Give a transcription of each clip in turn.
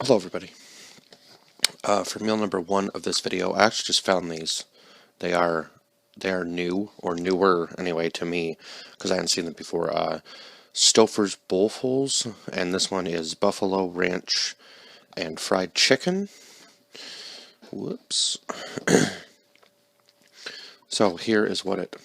Hello everybody. For meal number 1 of this video, I actually just found these. They are new, or newer anyway to me, because I hadn't seen them before. Stouffers bowlfuls, and this one is buffalo ranch and fried chicken. Whoops. So here is what it...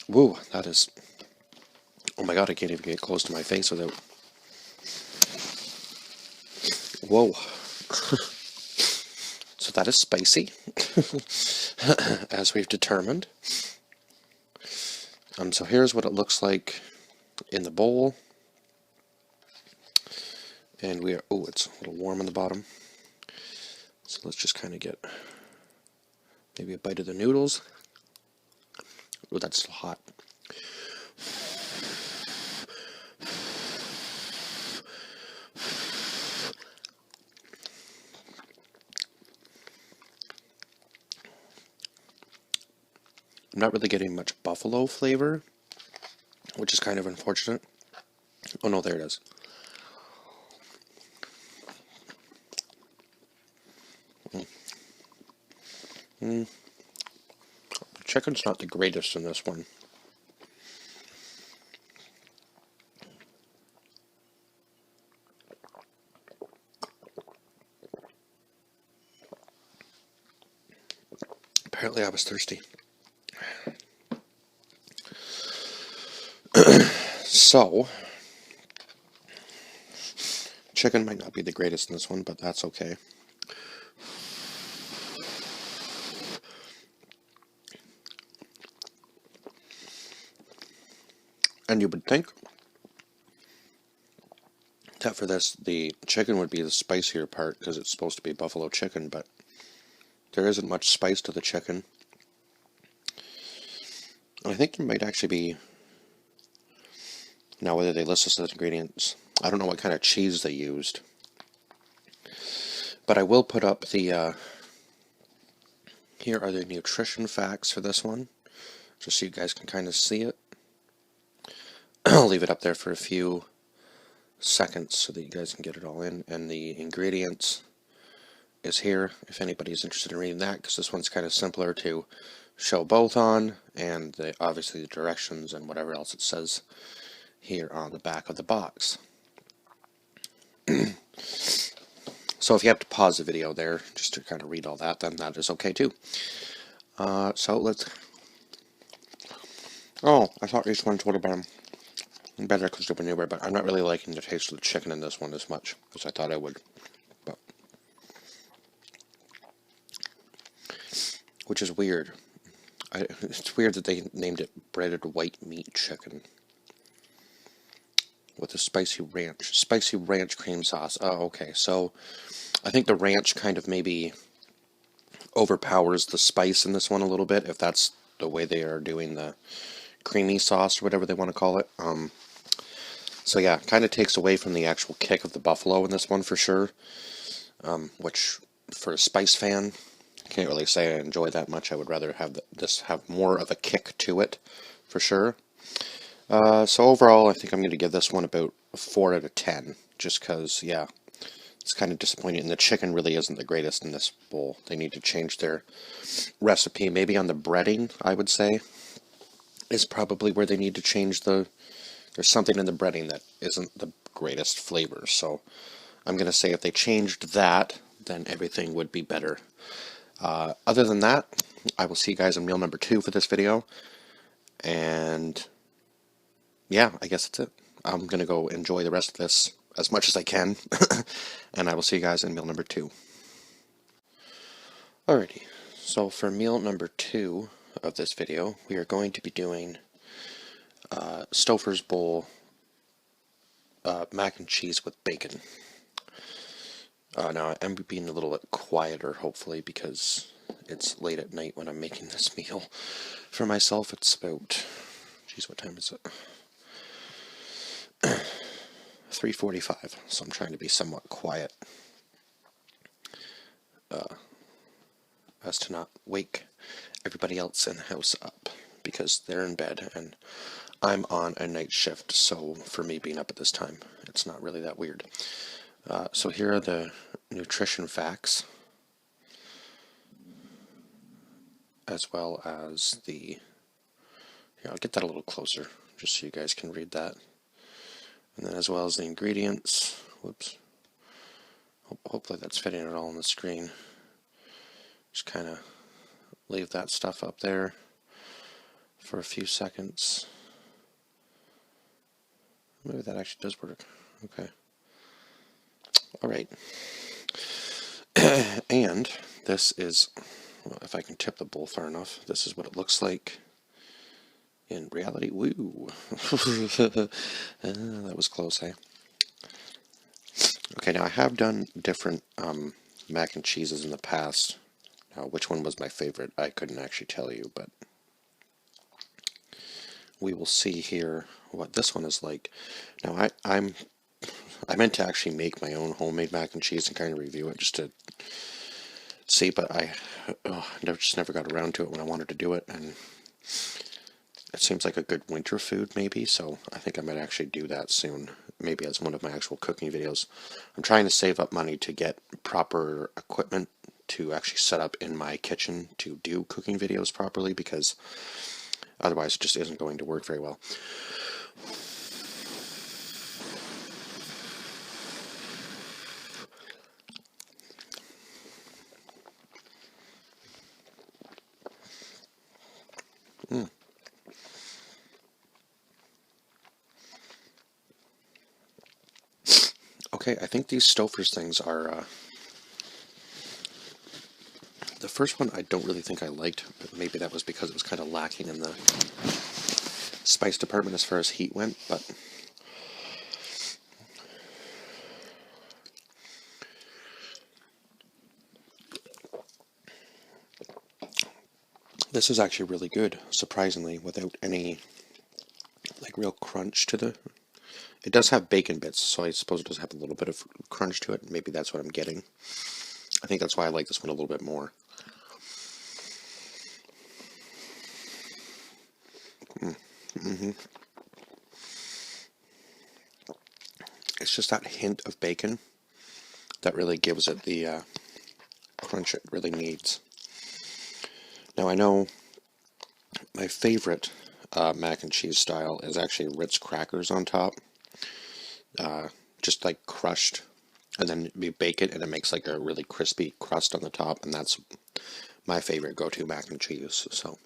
Woo, that is... Oh my god, I can't even get close to my face without... Whoa. So that is spicy, as we've determined. So here's what it looks like in the bowl. And we are... Oh, it's a little warm on the bottom. So let's just kind of get maybe a bite of the noodles. Oh, that's still hot. I'm not really getting much buffalo flavor, which is kind of unfortunate. Oh no, there it is. The chicken's not the greatest in this one. Apparently I was thirsty. So, chicken might not be the greatest in this one, but that's okay. And you would think that for this, the chicken would be the spicier part, because it's supposed to be buffalo chicken, but there isn't much spice to the chicken. And I think there might actually be... Now, whether they list us as ingredients, I don't know what kind of cheese they used. But I will put up the... here are the nutrition facts for this one, just so you guys can kind of see it. I'll leave it up there for a few seconds so that you guys can get it all in. And the ingredients is here, if anybody's interested in reading that, because this one's kind of simpler to show both on, and obviously the directions and whatever else it says here on the back of the box. So if you have to pause the video there just to kind of read all that, then that is okay too. So let's... Oh, I thought these ones would have been better because they were newer, but I'm not really liking the taste of the chicken in this one as much as I thought I would. But, which is weird. It's weird that they named it breaded white meat chicken with a spicy ranch cream sauce. Oh, okay. So I think the ranch kind of maybe overpowers the spice in this one a little bit, if that's the way they are doing the creamy sauce or whatever they want to call it. So yeah, kind of takes away from the actual kick of the buffalo in this one for sure. Which, for a spice fan, I can't really say I enjoy that much. I would rather have this have more of a kick to it, for sure. So overall, I think I'm going to give this one about a 4 out of 10, just because, yeah, it's kind of disappointing, and the chicken really isn't the greatest in this bowl. They need to change their recipe. Maybe on the breading, I would say, is probably where they need to change there's something in the breading that isn't the greatest flavor, so I'm going to say if they changed that, then everything would be better. Other than that, I will see you guys in meal number 2 for this video, and... yeah, I guess that's it. I'm going to go enjoy the rest of this as much as I can, and I will see you guys in meal number 2. Alrighty, so for meal number 2 of this video, we are going to be doing Stouffers bowl mac and cheese with bacon. Now, I'm being a little bit quieter, hopefully, because it's late at night when I'm making this meal. For myself, it's about... Geez, what time is it? 3:45, so I'm trying to be somewhat quiet as to not wake everybody else in the house up, because they're in bed and I'm on a night shift, so for me being up at this time, it's not really that weird. So here are the nutrition facts, as well as the, here, I'll get that a little closer, just so you guys can read that. And then as well as the ingredients. Whoops. Hopefully that's fitting it all on the screen. Just kind of leave that stuff up there for a few seconds. Maybe that actually does work. Okay. All right. And this is, well, if I can tip the bowl far enough, this is what it looks like in reality. Woo! That was close, eh? Okay, now I have done different mac and cheeses in the past. Now, which one was my favorite, I couldn't actually tell you, but we will see here what this one is like. Now, I meant to actually make my own homemade mac and cheese and kind of review it just to see, but I just never got around to it when I wanted to do it, and it seems like a good winter food maybe, so I think I might actually do that soon, maybe as one of my actual cooking videos. I'm trying to save up money to get proper equipment to actually set up in my kitchen to do cooking videos properly, because otherwise it just isn't going to work very well. Okay, I think these Stouffers things are, the first one I don't really think I liked, but maybe that was because it was kind of lacking in the spice department as far as heat went, but this is actually really good, surprisingly, without any like real crunch to the... It does have bacon bits, so I suppose it does have a little bit of crunch to it. Maybe that's what I'm getting. I think that's why I like this one a little bit more. It's just that hint of bacon that really gives it the crunch it really needs. Now, I know my favorite mac and cheese style is actually Ritz crackers on top. Just like crushed, and then you bake it and it makes like a really crispy crust on the top, and that's my favorite go-to mac and cheese. So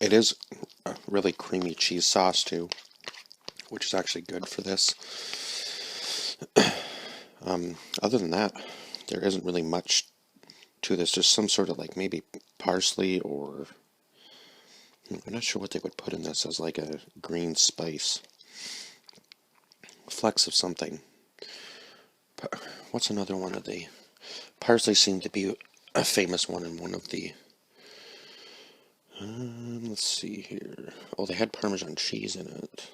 it is a really creamy cheese sauce too, which is actually good for this. Other than that, there isn't really much to this. Just some sort of like maybe parsley, or I'm not sure what they would put in this as like a green spice. Flecks of something. What's another one of the... Parsley seemed to be a famous one in one of the... let's see here. Oh, they had Parmesan cheese in it.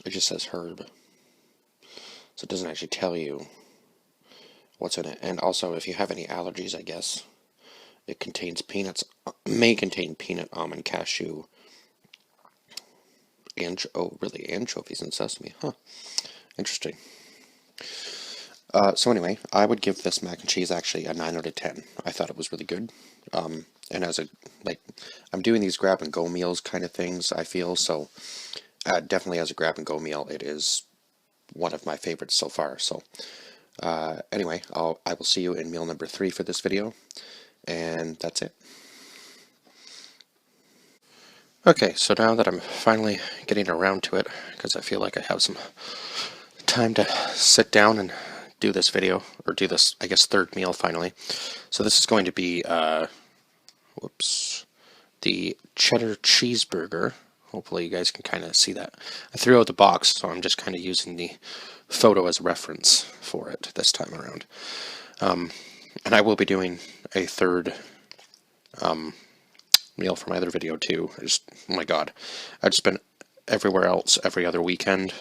It just says herb. So it doesn't actually tell you what's in it. And also, if you have any allergies, I guess, it contains peanuts, may contain peanut, almond, cashew, really, anchovies and sesame. Huh. Interesting. So anyway, I would give this mac and cheese actually a 9 out of 10. I thought it was really good. And as a, like, I'm doing these grab and go meals kind of things, I feel, so definitely as a grab and go meal, it is one of my favorites so far. So anyway, I will see you in meal number 3 for this video, and that's it. Okay, so now that I'm finally getting around to it, because I feel like I have some time to sit down and do this video, or do this, I guess, third meal finally. So this is going to be, the cheddar cheeseburger. Hopefully you guys can kind of see that. I threw out the box, so I'm just kind of using the photo as reference for it this time around. And I will be doing a third meal for my other video too. Oh my god, I've just been everywhere else every other weekend,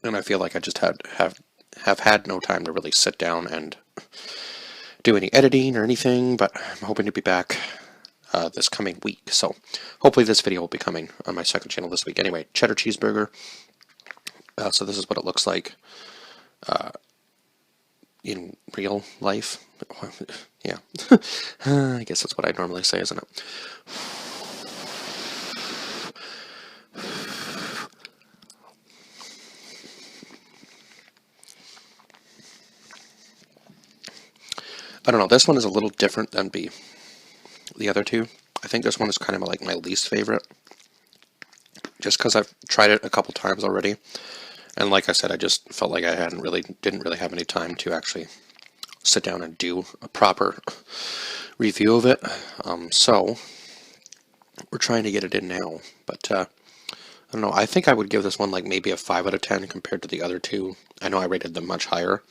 and I feel like I just have had no time to really sit down and do any editing or anything, but I'm hoping to be back this coming week. So hopefully this video will be coming on my second channel this week. Anyway, cheddar cheeseburger. So this is what it looks like in real life. Yeah. I guess that's what I normally say, isn't it? I don't know, this one is a little different than the other two. I think this one is kind of like my least favorite, just because I've tried it a couple times already, and like I said, I just felt like I didn't really have any time to actually sit down and do a proper review of it. So we're trying to get it in now, but I don't know, I think I would give this one like maybe a 5 out of 10 compared to the other two. I know I rated them much higher.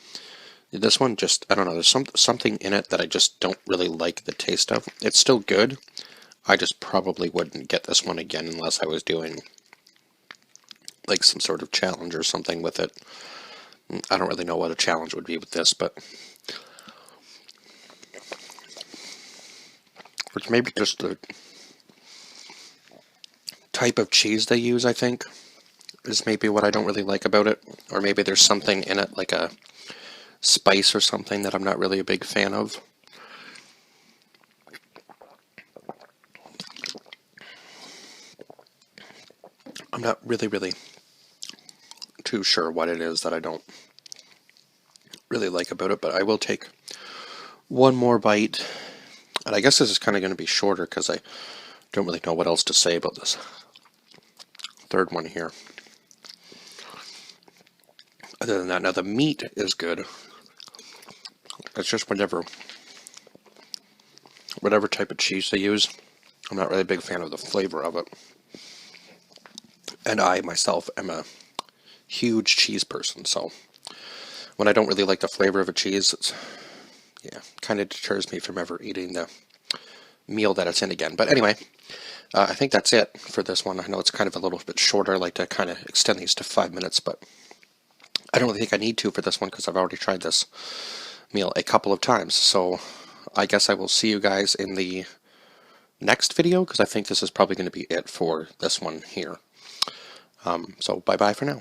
This one just, I don't know, there's something in it that I just don't really like the taste of. It's still good. I just probably wouldn't get this one again unless I was doing like some sort of challenge or something with it. I don't really know what a challenge would be with this, but or maybe just the type of cheese they use, I think, is maybe what I don't really like about it. Or maybe there's something in it, like a spice or something, that I'm not really a big fan of. I'm not really too sure what it is that I don't really like about it, but I will take one more bite. And I guess this is kind of going to be shorter because I don't really know what else to say about this third one here. Other than that, now the meat is good. It's just whatever type of cheese they use. I'm not really a big fan of the flavor of it. And I myself am a huge cheese person, so when I don't really like the flavor of a cheese, it's, yeah, kind of deters me from ever eating the meal that it's in again. But anyway, I think that's it for this one. I know it's kind of a little bit shorter. I like to kind of extend these to 5 minutes, but I don't really think I need to for this one because I've already tried this meal a couple of times. So I guess I will see you guys in the next video, because I think this is probably going to be it for this one here. So bye-bye for now.